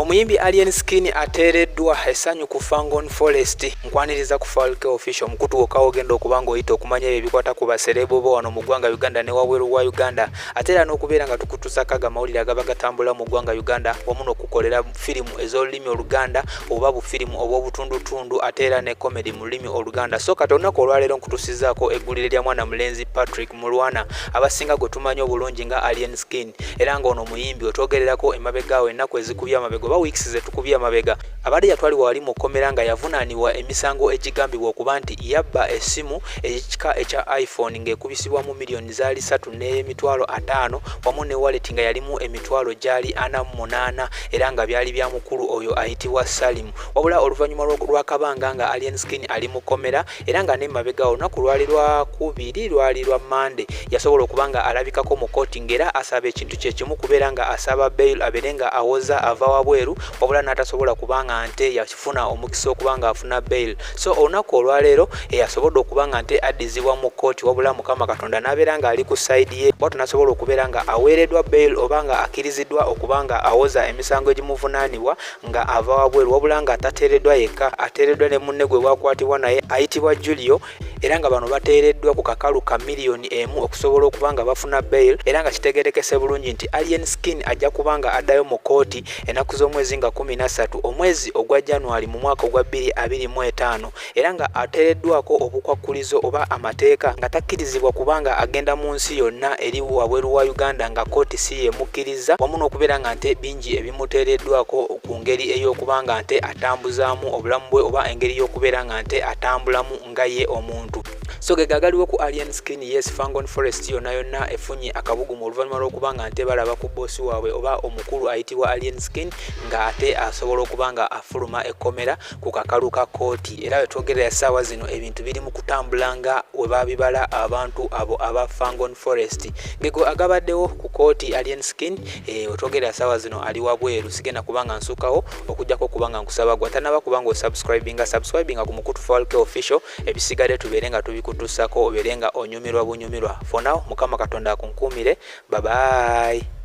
Omuyimbi Alien Skin ateereddwa essanyu ku Fangon Forest nkwaniriza ku Falke Official mukutu wokka ogenda okubanga oyita okumanya ebyo ebikwata ku baserebo bo wano mu ggwanga Uganda ne wabweru wa Uganda ate era n'okubeera nga tukutusakaga amawulire agaba gatambula mu ggwanga Uganda wamu n'okukolera firimu ez'olulimi Oluganda oba bufirimu obw'obutundutundu ate era ne comedy mu lulimi Oluganda. So kati olunaku olwaleero nkutusizaako eggulire lya mwana mulenzi Patrick Mulwana abasinga gwe tumanyi obulungi nga Alien Skin era ng'ono muyimbi otwogererako emabegaawo ennaku ezikubye amabega oba weeks zetukubye amabega abadde yatwalibwa wali mu kkomera nga yavunaanibwa emisango egigambibwa okuba nti yabba essimu ekika ekya iPhone ng'ekubisibwamu miliyoni zaali 3.5 wamu ne wallet nga yalimu emitwalo gyali 48 era nga byali bya mukulu oyo ayitibwa Salim. Wabula oluvannyuma lw'akabanga nga Alien Skin ali mu kkomera era nga n'emabega olunaku lwali lwa kubiri lwali lwa Monday yasobola okuba nga alabikako mu kooti ng'era asaba ekintu kye kimu kubeera nga asaba bail abeere nga awoza ava wabweru wabula n'atasobola kubanga nte yafuna omukisa okuba nga afuna bail. So olunaku olwaleero yasobodde okuba nga nte addizibwa mu kooti wabula Mukama Katonda n'abeera nga ali ku side ye bw'atyo n'asobola okubeera nga aweereddwa bail oba nga akkiriziddwa okuba nga awoza emisango egimuvunaanibwa nga ava wabweru wabula nga atateereddwa yekka ateereddwa ne munne gwe bwakwatibwa naye ayitibwa Julio era nga bano bateereddwa ku kakalu ka miliyoni 1 okusobola okuba nga bafuna bail era nga kitegeerekese bulungi nti Alien Skin ajja kuba nga addayo mu kooti ennaku z'omwezi nga 13 omwezi ogwa January mu mwaka ogwa 2025 era nga ateereddwako obukwakkulizo oba amateeka nga takkirizibwa kubanga agenda mu nsi yonna eri wabweru wa Uganda nga kooti si yemukkiriza wamu n'okubeera nga nte bingi ebimuteereddwako ku ngeri ey'okubanga nte atambuzaamu obulamu bwe oba engeri y'okubeera nga nte atambulamu nga ye omuntu. So gegagaliwo ku Alien Skin yes Fangon Forest yonna yonna efunye akabugumu oluvannyuma lw'okubanga nte balaba ku boosi waabwe oba omukulu ayitibwa Alien Skin nga ate asobola okuba nga afuluma ekkomera ku kakalu ka kooti era wetwogerera essaawa zino ebintu biri mu kutambula nga we babibala abantu abo aba Fangon Forest ngego agabaddewo ku kooti Alien Skin wetwogerera essaawa zino ali wabweru sigenda kubanga nsukawo okujjako kubanga nkusaba gwatanaba kubanga subscribinga ku mukutu Falke Official ebisigadde tubeere nga tubikutuusako obeere nga onyumirwa bunyumirwa. For now Mukama Katonda akunkuumire. Bye bye.